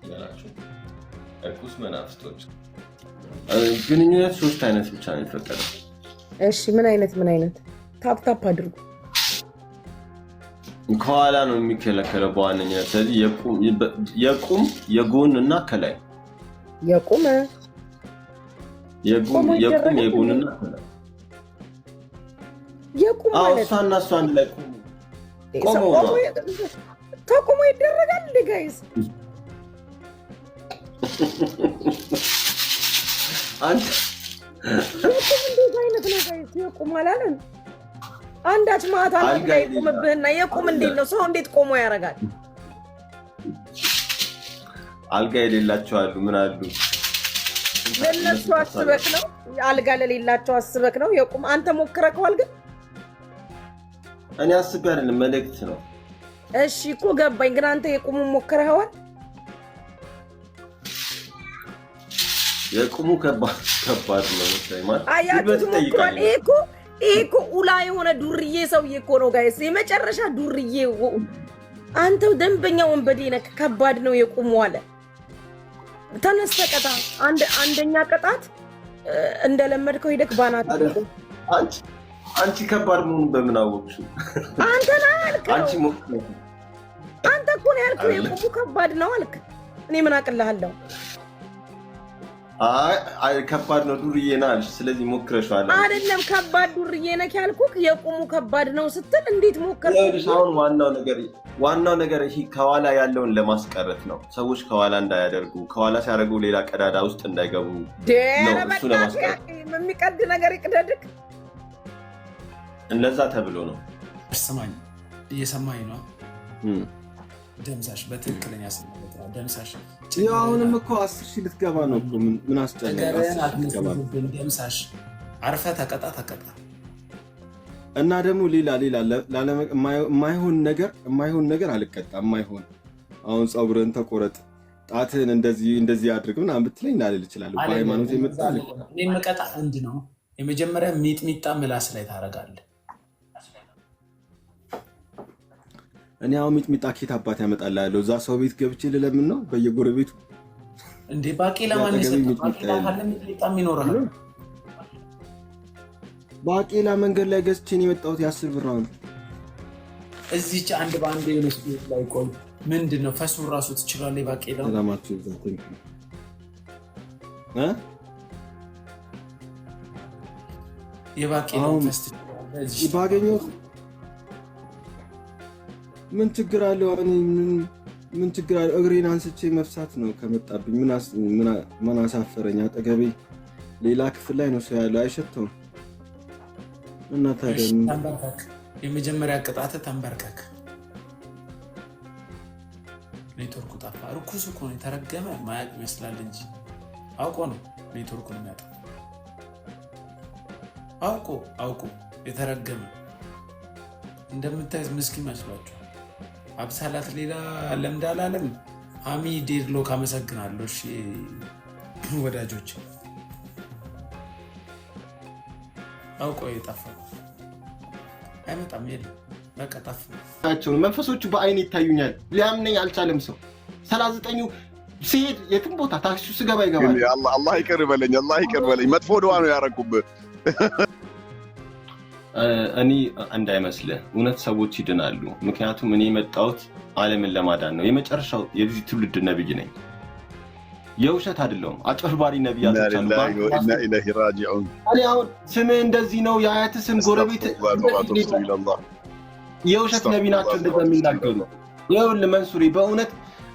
ያላችሁ እርኩስ መናፍስቶች ግንኙነት ሶስት አይነት ብቻ ነው የተፈቀደው። እሺ ምን አይነት ታፕ አድርጉ። ከኋላ ነው የሚከለከለው በዋነኝነት። ስለዚህ የቁም የጎን እና ከላይ የቁም የጎንና ከላይ የቁም ማለት እሷና እሷ አንድ ላይ ተቆሞ ይደረጋል እንዴ ጋይስ? አንተ እንዴት አይነት ነው ጋይስ? የቁም አላለም አንዳች ማታ ላይ ቆምብህና የቁም እንዴት ነው ሰው እንዴት ቆሞ ያደርጋል? አልጋ የሌላቸው አሉ። ምን አሉ? ለነሱ አስበክ ነው? አልጋ ለሌላቸው አስበክ ነው? የቁም አንተ ሞክረከዋል ግን? እኔ አስቤ አይደለም መልእክት ነው። እሺ እኮ ገባኝ። ግን አንተ የቁሙ ሞክረኸዋል? የቁሙ ከባድ ነው ማለት አያቱት ሞክሯል። ይሄ እኮ ኡላ የሆነ ዱርዬ ሰውዬ እኮ ነው ጋይስ፣ የመጨረሻ ዱርዬ። አንተው ደንበኛ ወንበዴ ነህ። ከባድ ነው የቁሙ አለ። ተነስ ተቀጣ። አንደኛ ቅጣት እንደለመድከው ሄደክ ባናት። አንቺ ከባድ መሆኑን በምን አወቅሽው? አንተ ነህ ያልከው። አንተ እኮ ነው ያልከው የቁሙ ከባድ ነው አልክ። እኔ ምን አቅልሃለሁ? አይ ከባድ ነው ዱርዬ ነህ አልሽ። ስለዚህ ሞክረሽዋል አይደለም? ከባድ ዱርዬ ነህ ያልኩህ የቁሙ ከባድ ነው ስትል እንዴት ሞከርሽ? አሁን ዋናው ነገር ይሄ ከኋላ ያለውን ለማስቀረት ነው። ሰዎች ከኋላ እንዳያደርጉ፣ ከኋላ ሲያደርጉ ሌላ ቀዳዳ ውስጥ እንዳይገቡ ነው። እሱ ለማስቀረት የሚቀድ ነገር ይቅደድክ። እንደዛ ተብሎ ነው። ስማኝ፣ እየሰማኝ ነው? ደምሳሽ በትክክለኛ ስም ደምሳሽ። አሁንም እኮ 10,000 ልትገባ ነው እኮ ምን አስጨነቀ? ደምሳሽ አርፈህ ተቀጣ። እና ደግሞ ሌላ የማይሆን ነገር አልቀጣም። የማይሆን አሁን ፀጉርን ተቆረጥ፣ ጣትህን እንደዚህ አድርግ ምናምን ብትለኝ ላልል እችላለሁ። በሃይማኖት የመጣ እኔ መቀጣ አንድ ነው። የመጀመሪያ ሚጥሚጣ ምላስ ላይ ታደርጋለህ። እኔ አሁን ሚጥሚጣ ኬት አባት ያመጣልሃለሁ? እዛ ሰው ቤት ገብቼ ልለምን ነው በየጎረቤቱ እንዴ? ባቄላ ማን ይሰጣል? ባቄላ ካለ ሚጥሚጣም ይኖርሃል። ባቄላ መንገድ ላይ ገዝቼ ነው የመጣሁት። 10 ብር ነው እዚች አንድ ባንዴ የሆነች ቤት ላይ ቆይ። ምንድን ነው ፈሱ ራሱ ትችላለህ? ባቄላ ሰላማችሁ ይዛት የባቄላውን ፈስ ባገኘሁት ምን ችግር አለው? ምን ችግር አለው? እግሬን አንስቼ መፍሳት ነው ከመጣብኝ። ምን አሳፈረኝ? አጠገቤ ሌላ ክፍል ላይ ነው ሰው ያለው፣ አይሸተውም። እና ታዲያ ተንበርከክ። የመጀመሪያ ቅጣት ተንበርከክ። ኔትወርኩ ጠፋ። ርኩስ እኮ ነው፣ የተረገመ ማያቅ ይመስላል እንጂ አውቆ ነው ኔትወርኩን የሚያጠፋ። አውቆ የተረገመ እንደምታይዝ ምስኪን መስሏቸው አብሳላት ሌላ ለምዳ አላለም። አሚ ዴድሎክ አመሰግናለሁ። እሺ ወዳጆች፣ አውቆ የጠፋ አይመጣም። የለም በቃ ጠፋ። መንፈሶቹ በአይን ይታዩኛል። ሊያምነኝ አልቻለም። ሰው 39ኙ ሲሄድ የትም ቦታ ታክሲው ስገባ ይገባል። አላህ ይቅር በለኝ። መጥፎ ደዋ ነው ያረኩብህ። እኔ እንዳይመስልህ እውነት ሰዎች ይድናሉ። ምክንያቱም እኔ የመጣሁት ዓለምን ለማዳን ነው። የመጨረሻው የዚህ ትውልድ ነብይ ነኝ። የውሸት አይደለሁም። አጭበርባሪ ነብያቶች አሉ። እኔ አሁን ስምህ እንደዚህ ነው፣ የአያትህ ስም ጎረቤት የውሸት ነቢይ ናቸው እንደዛ የሚናገሩ። ይኸውልህ መንሱሪ፣ በእውነት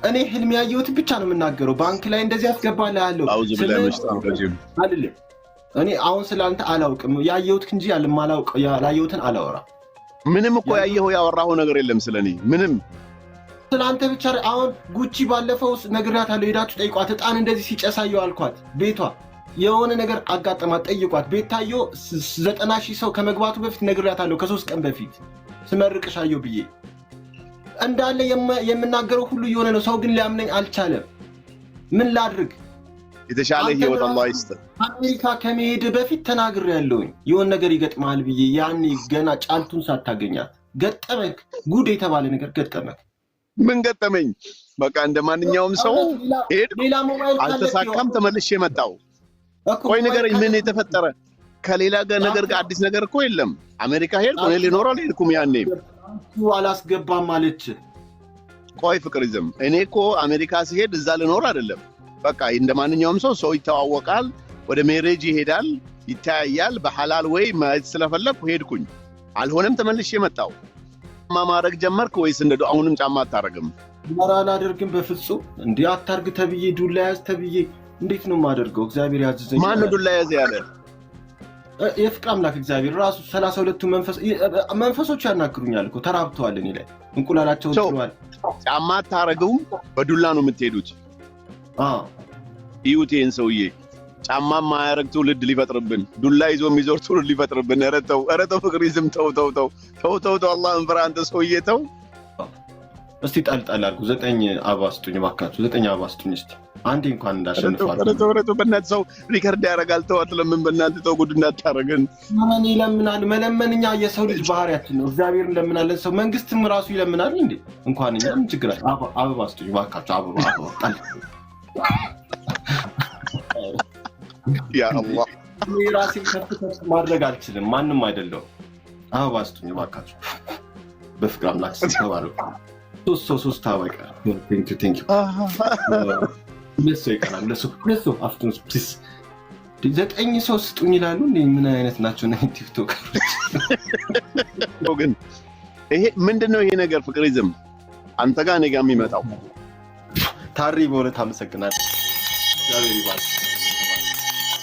እኔ ህልም ያየሁት ብቻ ነው የምናገረው። ባንክ ላይ እንደዚህ አስገባልሃለሁ አይደለም። እኔ አሁን ስላንተ አላውቅም፣ ያየሁት እንጂ ያላየሁትን አላወራም። ምንም እኮ ያየኸው ያወራኸው ነገር የለም ስለኔ ምንም። ስላንተ ብቻ አሁን ጉቺ ባለፈው ነግሬያታለሁ፣ ሄዳችሁ ጠይቋት። ዕጣን እንደዚህ ሲጨሳየው አልኳት። ቤቷ የሆነ ነገር አጋጠማት፣ ጠይቋት። ቤታዮ 90,000 ሰው ከመግባቱ በፊት ነግሬያታለሁ፣ ከ3 ቀን በፊት ስመርቅሻየሁ ብዬ እንዳለ የምናገረው ሁሉ የሆነ ነው። ሰው ግን ሊያምነኝ አልቻለም። ምን ላድርግ? የተሻለ ህይወት አላህ ይስጥ። አሜሪካ ከመሄድ በፊት ተናግሬያለሁኝ የሆነ ነገር ይገጥማል ብዬ ያኔ ገና ጫልቱን ሳታገኛት ገጠመክ ጉድ የተባለ ነገር ገጠመክ። ምን ገጠመኝ? በቃ እንደማንኛውም ሰው ሄድ አልተሳካም፣ ተመልሼ መጣሁ። ቆይ ንገረኝ፣ ምን የተፈጠረ ከሌላ ነገር ጋር አዲስ ነገር እኮ የለም። አሜሪካ ሄድኩ እኔ ልኖር አልሄድኩም። ያኔ አላስገባም አለች። ቆይ ፍቅሪዝም፣ እኔ እኮ አሜሪካ ሲሄድ እዛ ልኖር አይደለም። በቃ እንደማንኛውም ሰው ይተዋወቃል፣ ወደ ሜሬጅ ይሄዳል፣ ይታያያል። በሐላል ወይ ማየት ስለፈለኩ ሄድኩኝ። አልሆነም፣ ተመልሼ መጣሁ። ጫማ ማድረግ ጀመርክ ወይስ እንደው አሁንም ጫማ አታረግም? ኧረ አላደርግም በፍጹም። እንዴ አታርግ ተብዬ ዱላ ያዝ ተብዬ እንዴት ነው የማደርገው? እግዚአብሔር ያዘዘኝ። ማን ነው ዱላ ያዘ ያለ? የፍቅር አምላክ እግዚአብሔር ራሱ 32ቱ መንፈሶች ያናግሩኛል እኮ ተራብተዋል። እኔ ላይ እንቁላላቸው ጥሏል። ጫማ አታረገውም፣ በዱላ ነው የምትሄዱት። እዩት ይሄን ሰውዬ። ጫማ ማያረግ ትውልድ ሊፈጥርብን፣ ዱላ ይዞ የሚዞር ትውልድ ሊፈጥርብን። ኧረ ተው ፍቅሪዝም፣ ተው አላህን ፍራ አንተ ሰውዬ ተው። እስቲ ጣልጣል አድርጉ። 9 አበባ ስጡኝ እባካችሁ፣ 9 አበባ ስጡኝ እስቲ አንዴ እንኳን እንዳሸንፋለሁ። ኧረ ተው በእናትህ ሰው ሪከርድ ያደርጋል። ተው አትለምን በእናትህ ተው፣ ጉድ እንዳታረገን። ማን ይለምናል? መለመንኛ የሰው ልጅ ባህሪያችን ነው። እግዚአብሔር እንለምናለን፣ ሰው መንግስትም ራሱ ይለምናል። እንዴ እንኳን እኛ ምን ችግር አለ? አበባ ስጡኝ እባካችሁ፣ አበባ ጣል። ያ አላህ ራሴ ከፍ ማድረግ አልችልም፣ ማንም አይደለም። አበባ ስጡኝ እባካችሁ በፍቅር አምላክ ተባረኩ። ሶስት አበባ ይቀራል። ቴንክ ዩ ለሱ ይቀራል። ለሱ አፍቱን ፕሊዝ 9 ሰው ስጡኝ ይላሉ። ምን አይነት ናቸው ነው ቲክቶከሮች? ግን ይሄ ምንድነው ይሄ ነገር? ፍቅሪዝም አንተ ጋር እኔ ጋር የሚመጣው ታሪ በእውነት አመሰግናለሁ። እግዚአብሔር ይባርክ።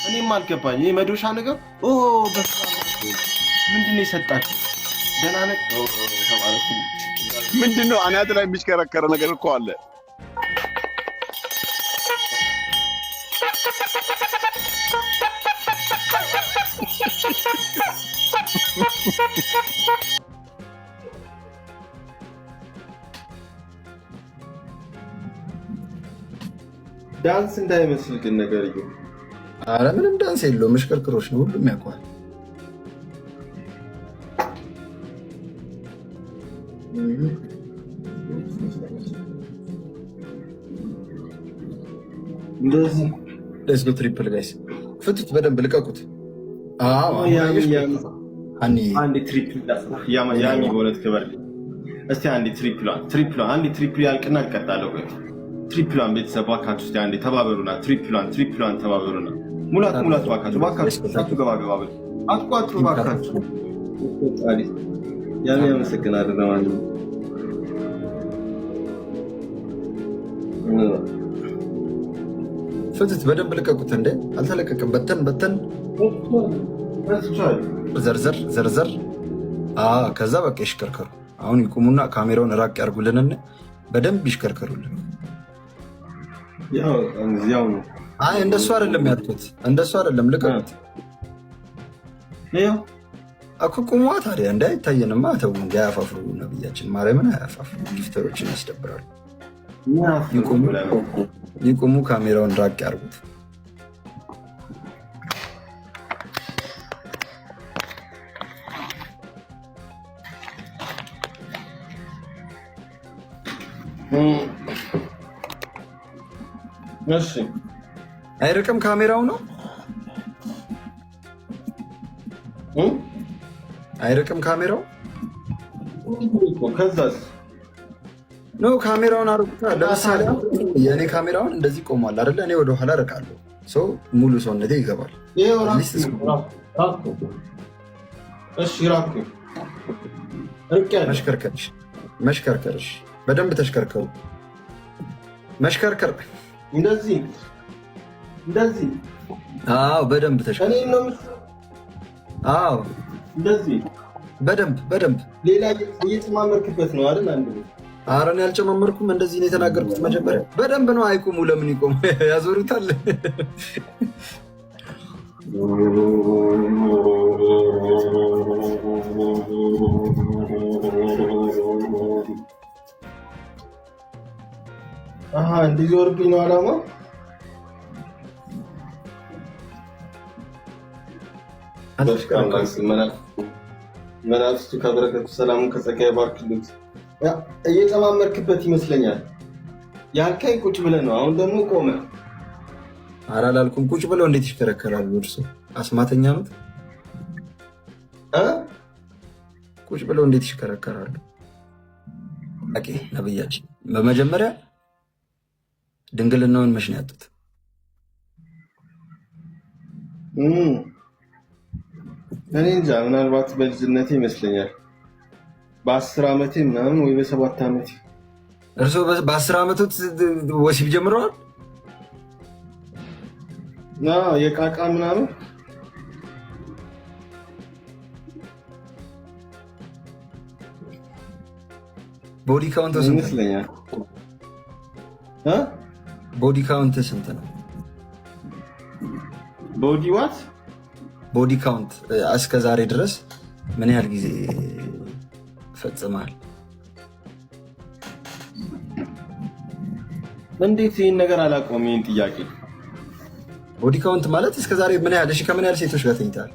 እኔም አልገባኝ ይሄ መዶሻ ነገር ምንድነው የሰጣችሁ? ደህና ነው ተባረኩ። ምንድነው አናት ላይ የሚሽከረከረ ነገር እኮ አለ። ዳንስ እንዳይመስል ግን ነገር እዩ። አረ ምንም ዳንስ የለውም፣ መሽከርከሮች ነው፣ ሁሉም ያውቀዋል። እንደዚህ ሌትስ ጎ ትሪፕል ጋይስ፣ ፍቱት በደንብ ልቀቁት። አንዴ ትሪፕል ያሚ በእውነት ክበር። እስቲ አንዴ ትሪፕል ያልቅና እቀጣለሁ። ትሪፕሏን ቤተሰብ እባካችሁ እስቲ አንዴ ተባበሩና፣ ትሪፕሏን ተባበሩና፣ ሙላት እባካችሁ ገባ በሉ፣ አትቋጥሩ እባካችሁ። ያሚ አመሰግናለሁ። ለማንኛውም ፍቱት በደንብ ልቀቁት። እንዴ አልተለቀቀም። በተን ዘርዘር። ከዛ በቃ ይሽከርከሩ። አሁን ይቁሙና ካሜራውን ራቅ ያርጉልንና በደንብ ይሽከርከሩልን። አይ እንደሱ አይደለም ያልኩት፣ እንደሱ አይደለም። ልቀቁት እኮ ቁሟ። ታዲያ እንዳይታየንማ ተው፣ እንዳያፋፍሩ ነብያችን ማርያምን አያፋፍሩ። ጊፍተሮችን ያስደብራሉ። ይቁሙ፣ ካሜራውን ራቅ ያርጉት። እሺ አይርቅም ካሜራው ነው አይርቅም ካሜራው ከዛስ ነው። ካሜራውን አርቁታ። ለምሳሌ የኔ ካሜራውን እንደዚህ ቆሟል አይደለ? እኔ ወደ ኋላ እርቃለሁ፣ ሰው ሙሉ ሰውነቴ ይገባል። እሺ ራኩ መሽከርከርሽ በደንብ ተሽከርከሩ። መሽከርከር እንደዚህ አዎ፣ በደንብ ተሽከርከሩ። አዎ እንደዚህ በደንብ ሌላ እየተማመርክበት ነው አይደል? አንድ ኧረ እኔ አልጨማመርኩም። እንደዚህ ነው የተናገርኩት መጀመሪያ። በደንብ ነው። አይቁሙ። ለምን ይቆሙ? ያዞሩታል። እንዲዞርብኝ ነው አላማ። መናፍስቱ ከበረከቱ ሰላሙን ከጸጋ ይባርክልት። እየጨማመርክበት ይመስለኛል። ያልከኝ ቁጭ ብለህ ነው፣ አሁን ደግሞ ቆመ። ኧረ አላልኩም። ቁጭ ብለው እንዴት ይሽከረከራሉ? እርሱ አስማተኛ ነው። ቁጭ ብለው እንዴት ይሽከረከራሉ? ኦኬ ነብያችን በመጀመሪያ ድንግልናውን መች ነው ያጡት? እኔ እንጃ፣ ምናልባት በልጅነቴ ይመስለኛል። በ10 ዓመቴ ምናምን ወይ በ7 ዓመቴ። እርስዎ በ10 ዓመቶት ወሲብ ጀምረዋል? የቃቃ ምናምን ቦዲ ካውንት ስንት ይመስለኛል? ቦዲ ካውንት ስንት ነው? ቦዲ ዋት ቦዲ ካውንት እስከ ዛሬ ድረስ ምን ያህል ጊዜ ፈጽመሃል? እንዴት ይህን ነገር አላውቀውም? ይህን ጥያቄ ቦዲ ካውንት ማለት እስከ ዛሬ ምን ያህል ከምን ያህል ሴቶች ጋር ተኝተሃል?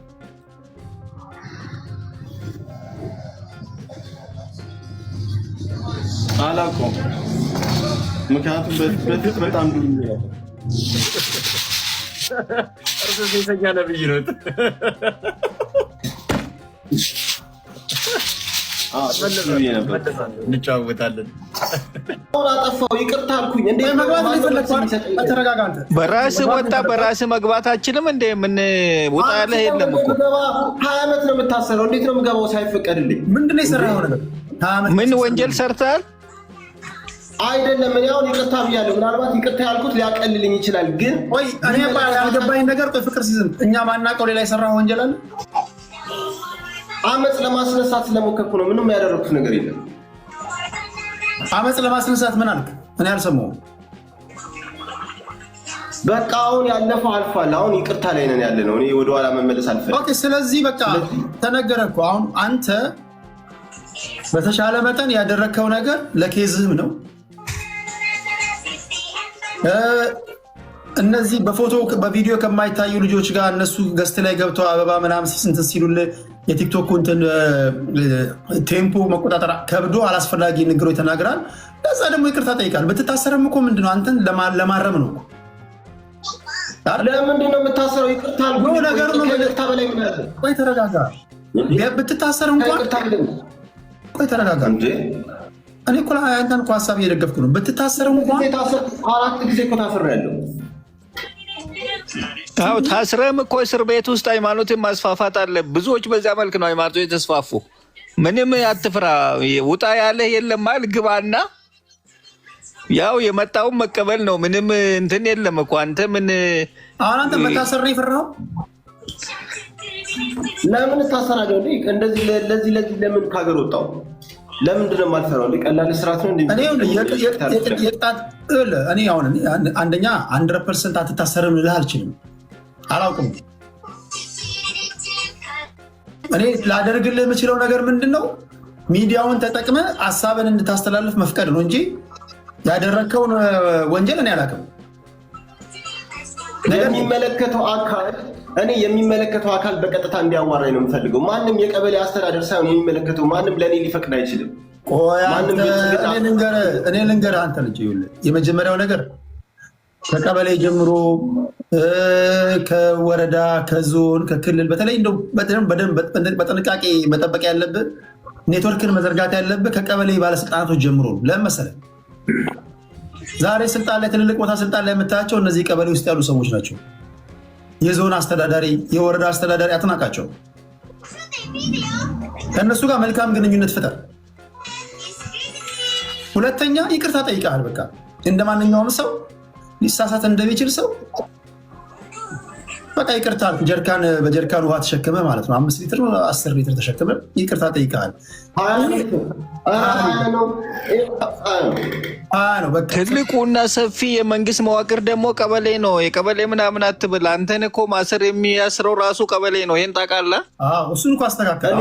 አላውቀውም። ምክንያቱም በፊት በጣም ዱርዬ ነበር። እርሱ ሴተኛ ነብይ ነው። እንጫወታለን። አጠፋው፣ ይቅርታ አልኩኝ። በራስህ ወጣ በራስህ መግባት አችልም። እንደ ምን ውጣ ያለ የለም እኮ 20 ዓመት ነው የምታሰረው። እንዴት ነው የምገባው ሳይፈቀድልኝ? ምንድን ነው የሰራኸው ነገር? ምን ወንጀል ሰርተሃል? አይደለም እኔ አሁን ይቅርታ ብያለሁ። ምናልባት ይቅርታ ያልኩት ሊያቀልልኝ ይችላል። ግን ወይ እኔ ያልገባኝ ነገር ፍቅር ሲዝም እኛ ማናውቀው ሌላ የሰራህ ወንጀል አለ? አመፅ ለማስነሳት ስለሞከርኩ ነው። ምንም ያደረኩት ነገር የለም። አመፅ ለማስነሳት ምን አልክ? እኔ አልሰማሁም። በቃ አሁን ያለፈው አልፏል። አሁን ይቅርታ ላይ ነን ያለ ነው። እኔ ወደኋላ መመለስ አልፈልግም። ኦኬ፣ ስለዚህ በቃ ተነገረ እኮ። አሁን አንተ በተሻለ መጠን ያደረግከው ነገር ለኬዝህም ነው። እነዚህ በፎቶ በቪዲዮ ከማይታዩ ልጆች ጋር እነሱ ገስት ላይ ገብተው አበባ ምናምን ስንት ሲሉልህ የቲክቶክ እንትን ቴምፖ መቆጣጠር ከብዶ አላስፈላጊ ንግሮች ተናግራል። ከዛ ደግሞ ይቅርታ ጠይቃል። ብትታሰርም እኮ ምንድነው አንተን ለማረም ነው። ለምንድን ነው የምታሰረው? ይቅርታ አልኩኝ። ነገሩ ነው። ይቅርታ በላይ ምን አለ? ቆይ ተረጋጋ። ብትታሰር እንኳን ቆይ ተረጋጋ እንጂ እኔ እኮ አንተን እኮ ሀሳብ እየደገፍኩ ነው። ብትታሰር እንኳን 4 ጊዜ እኮ ታስሬያለሁ። አዎ ታስረህም እኮ እስር ቤት ውስጥ ሃይማኖትን ማስፋፋት አለ። ብዙዎች በዚያ መልክ ነው ሃይማኖት የተስፋፉ። ምንም አትፍራ። ውጣ ያለህ የለም ማለት ግባና ያው የመጣውን መቀበል ነው። ምንም እንትን የለም እኮ አንተ ምን አሁን አንተ መታሰር ነው የፈራኸው? ለምን ታሰራለህ? እንደዚህ ለዚህ ለምን ካገር ወጣው? ለምንድን ነው የማልፈራው? ቀላል ስርዓት ነው እንዴ? እኔ አሁን አንደኛ 100% አትታሰርም ልልህ አልችልም፣ አላውቅም። እኔ ላደርግልህ የምችለው ነገር ምንድን ነው? ሚዲያውን ተጠቅመ ሀሳብን እንድታስተላልፍ መፍቀድ ነው እንጂ ያደረግከውን ወንጀል እኔ አላውቅም። የሚመለከተው አካል በቀጥታ እንዲያዋራኝ ነው የምፈልገው። ማንም የቀበሌ አስተዳደር ሳይሆን የሚመለከተው ማንም ለእኔ ሊፈቅድ አይችልም። እኔ ልንገርህ አንተ ልጅ፣ የመጀመሪያው ነገር ከቀበሌ ጀምሮ ከወረዳ፣ ከዞን፣ ከክልል በተለይ እንደው በጥንቃቄ መጠበቅ ያለብህ ኔትወርክን መዘርጋት ያለብህ ከቀበሌ ባለስልጣናቶች ጀምሮ ነው። ለምን መሰለህ? ዛሬ ስልጣን ላይ ትልልቅ ቦታ ስልጣን ላይ የምታያቸው እነዚህ ቀበሌ ውስጥ ያሉ ሰዎች ናቸው። የዞን አስተዳዳሪ፣ የወረዳ አስተዳዳሪ አትናቃቸው። ከእነሱ ጋር መልካም ግንኙነት ፍጠር። ሁለተኛ ይቅርታ ጠይቀሃል። በቃ እንደ ማንኛውም ሰው ሊሳሳት እንደሚችል ሰው በቃ ይቅርታ አልኩ። በጀርካን ውሃ ተሸክመ ማለት ነው 5 ሊትር 10 ሊትር ተሸክመ ይቅርታ ጠይቀሃል። ትልቁና ሰፊ የመንግስት መዋቅር ደግሞ ቀበሌ ነው። የቀበሌ ምናምን አትብል። አንተን እኮ ማሰር የሚያስረው ራሱ ቀበሌ ነው። ይህን ታውቃለህ? እሱን እኮ አስተካከል።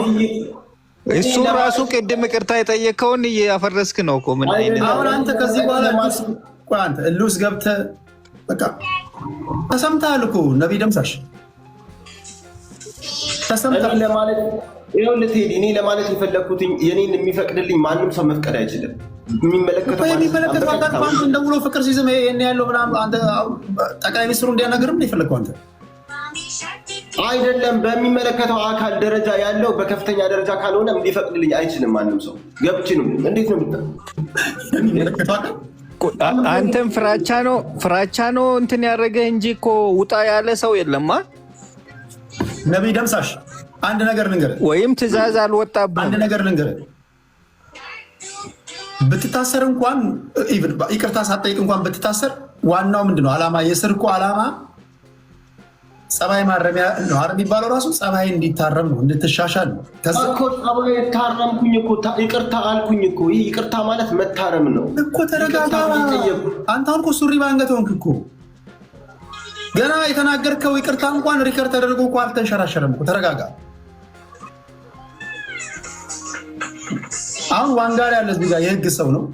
እሱ ራሱ ቅድም ይቅርታ የጠየቀውን እያፈረስክ ነው እኮ። ምን አሁን አንተ ከዚህ በኋላ አንተ እልውስ ገብተህ በቃ ተሰምተሃል እኮ ነቢይ ደምሳሽ እኔ ለማለት ይኸውልህ ቴዲ እኔ ለማለት የፈለኩት የኔን የሚፈቅድልኝ ማንም ሰው መፍቀድ አይችልም። የሚመለከተው አካል ባንክ እንደውሎ ፍቅር ሲዝም ይሄን ያለው ምናምን አንተ ጠቅላይ ሚኒስትሩ እንዲያናገርም ነው የፈለከው አንተ አይደለም። በሚመለከተው አካል ደረጃ ያለው በከፍተኛ ደረጃ ካልሆነ ሊፈቅድልኝ አይችልም ማንም ሰው። ገብቼ ነው እንዴት ነው የሚመለከተው አካል አንተም ፍራቻ ነው እንትን ያደረገህ እንጂ እኮ ውጣ ያለ ሰው የለማ። ነቢይ ደምሳሽ አንድ ነገር ልንገርህ፣ ወይም ትእዛዝ አልወጣብህም። አንድ ነገር ልንገርህ፣ ብትታሰር እንኳን ይቅርታ ሳትጠይቅ እንኳን ብትታሰር ዋናው ምንድነው ዓላማ? የእስር እኮ ዓላማ ጸባይ ማረሚያ ነው አይደል የሚባለው? ራሱ ጸባይ እንዲታረም ነው፣ እንድትሻሻል ነው። እኮ ጸባይ ታረምኩኝ እኮ ይቅርታ አልኩኝ እኮ። ይህ ይቅርታ ማለት መታረም ነው እኮ። ተረጋጋ። አንተ አሁን እኮ ሱሪ ባንገት ሆንክ እኮ። ገና የተናገርከው ይቅርታ እንኳን ሪከርድ ተደርጎ እኮ አልተንሸራሸረም እኮ። ተረጋጋ። አሁን ዋንጋር ያለ እዚህ ጋር የህግ ሰው ነው።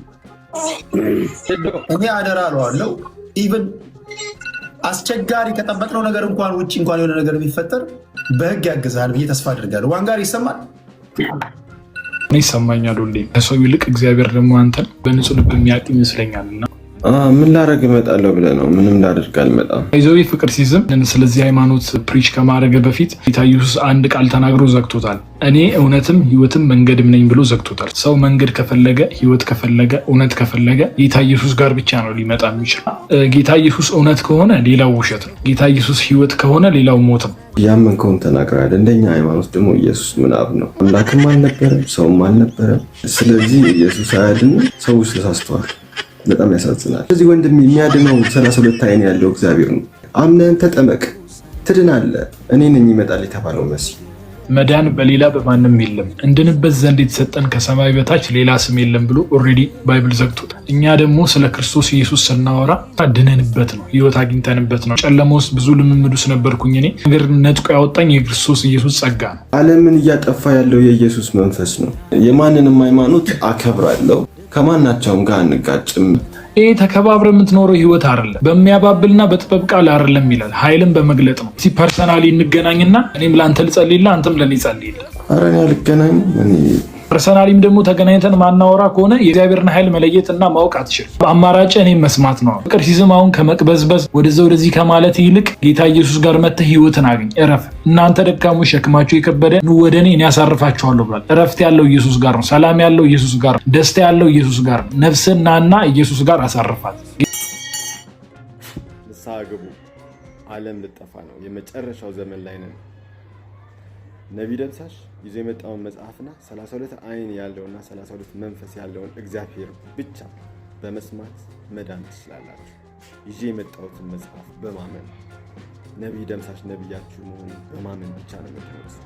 እኔ አደራ አለዋለሁ። ኢቭን አስቸጋሪ ከጠበቅነው ነገር እንኳን ውጭ እንኳን የሆነ ነገር ቢፈጠር በህግ ያግዛል ብዬ ተስፋ አድርጋለሁ። ዋንጋር ይሰማል? እኔ ይሰማኛል ሁሌ። ከሰው ይልቅ እግዚአብሔር ደግሞ አንተን በንጹህ ልብ የሚያውቅ ይመስለኛል። እና ምን ላደርግ እመጣለሁ ብለህ ነው? ምንም ላደርግ አልመጣም። ይዘው ፍቅር ሲዝም ስለዚህ ሃይማኖት ፕሪች ከማድረግ በፊት ጌታ ኢየሱስ አንድ ቃል ተናግሮ ዘግቶታል። እኔ እውነትም ህይወትም መንገድም ነኝ ብሎ ዘግቶታል። ሰው መንገድ ከፈለገ ህይወት ከፈለገ እውነት ከፈለገ ጌታ ኢየሱስ ጋር ብቻ ነው ሊመጣ የሚችል። ጌታ ኢየሱስ እውነት ከሆነ ሌላው ውሸት ነው። ጌታ ኢየሱስ ህይወት ከሆነ ሌላው ሞት ነው። ያመንከውን ተናግረሃል። እንደኛ ሃይማኖት ደግሞ ኢየሱስ ምናብ ነው። አምላክም አልነበረም ሰውም አልነበረም። ስለዚህ ኢየሱስ አያድንም። ሰዎች ተሳስተዋል። በጣም ያሳዝናል። ስለዚህ ወንድም የሚያድነው 32 አይን ያለው እግዚአብሔር ነው። አምነን ተጠመቅ ትድናለህ። እኔ ነኝ ይመጣል የተባለው መሲህ። መዳን በሌላ በማንም የለም፣ እንድንበት ዘንድ የተሰጠን ከሰማይ በታች ሌላ ስም የለም ብሎ ኦልሬዲ ባይብል ዘግቶታል። እኛ ደግሞ ስለ ክርስቶስ ኢየሱስ ስናወራ ድነንበት ነው፣ ህይወት አግኝተንበት ነው። ጨለማ ውስጥ ብዙ ልምምድ ውስጥ ነበርኩኝ እኔ። ነገር ነጥቆ ያወጣኝ የክርስቶስ ኢየሱስ ጸጋ ነው። ዓለምን እያጠፋ ያለው የኢየሱስ መንፈስ ነው። የማንንም ሃይማኖት አከብራለሁ፣ ከማናቸውም ጋር አንጋጭም። ይሄ ተከባብረ የምትኖረው ህይወት አይደለም። በሚያባብልና በጥበብ ቃል አይደለም ይላል፣ ኃይልን በመግለጥ ነው። እስቲ ፐርሰናሊ እንገናኝና እኔም ለአንተ ልጸልይልህ፣ አንተም ለኔ ጸልይልህ። ኧረ እኔ አልገናኝም። ፐርሰናሊም ደግሞ ተገናኝተን ማናወራ ከሆነ የእግዚአብሔርን ኃይል መለየትና ማወቅ አትችልም። በአማራጭ እኔም መስማት ነው። ፍቅር ሲዝም አሁን ከመቅበዝበዝ ወደዚህ ከማለት ይልቅ ጌታ ኢየሱስ ጋር መጥተህ ህይወትን አግኝ፣ እረፍ። እናንተ ደካሞች ሸክማችሁ የከበደ ኑ ወደ እኔ ያሳርፋችኋለሁ ብሏል። እረፍት ያለው ኢየሱስ ጋር ነው። ሰላም ያለው ኢየሱስ ጋር ነው። ደስታ ያለው ኢየሱስ ጋር ነው። ነፍስን ናና ኢየሱስ ጋር አሳርፋት። ንስሐ ግቡ። ዓለም ልጠፋ ነው። የመጨረሻው ዘመን ላይ ነን። ነቢይ ደምሳሽ ይዞ የመጣውን መጽሐፍና 32 አይን ያለውና 32 መንፈስ ያለውን እግዚአብሔር ብቻ በመስማት መዳን ትችላላችሁ። ይዤ የመጣሁትን መጽሐፍ በማመን ነቢይ ደምሳሽ ነቢያችሁ መሆኑን በማመን ብቻ ነው የምትኖሩት።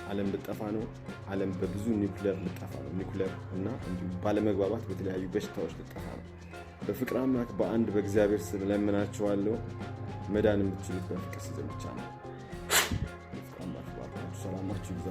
ዓለም ልጠፋ ነው። ዓለም በብዙ ኒውክሌር ልጠፋ ነው። ኒውክሌር እና እንዲሁም ባለመግባባት በተለያዩ በሽታዎች ልጠፋ ነው። በፍቅር አምላክ በአንድ በእግዚአብሔር ስም ለምናችኋለሁ። መዳን የምትችሉት በፍቅር ሲዝም ብቻ ነው። ሰላማችሁ ይብዛ።